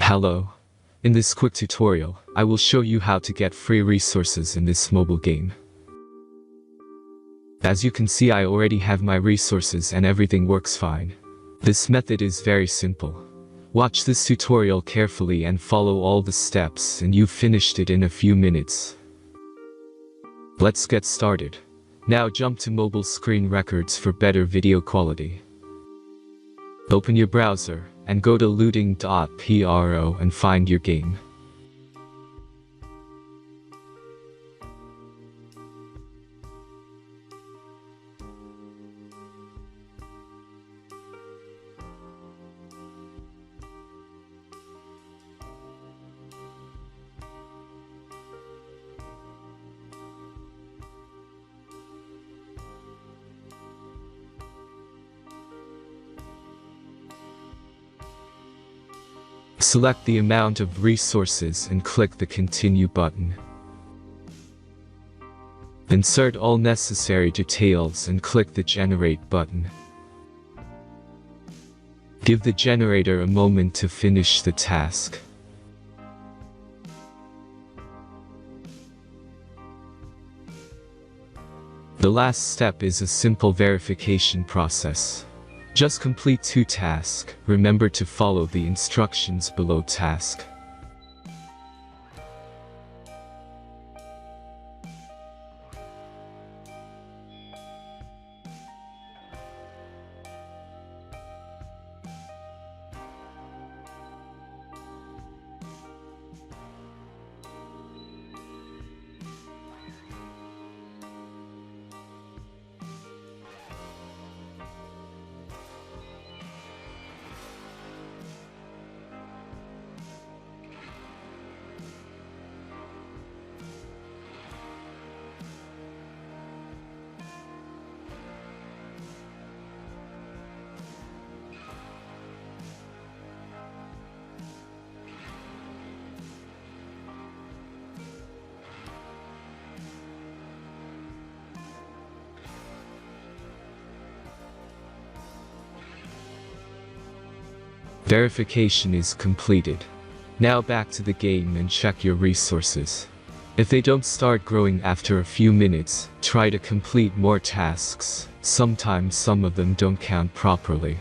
Hello. In this quick tutorial, I will show you how to get free resources in this mobile game. As you can see, I already have my resources and everything works fine. This method is very simple. Watch this tutorial carefully and follow all the steps and you've finished it in a few minutes. Let's get started. Now jump to mobile screen records for better video quality. Open your browser and go to looting.pro and find your game. Select the amount of resources and click the Continue button. Insert all necessary details and click the Generate button. Give the generator a moment to finish the task. The last step is a simple verification process. Just complete 2 tasks. Remember to follow the instructions below task. Verification is completed. Now back to the game and check your resources. If they don't start growing after a few minutes, try to complete more tasks. Sometimes some of them don't count properly.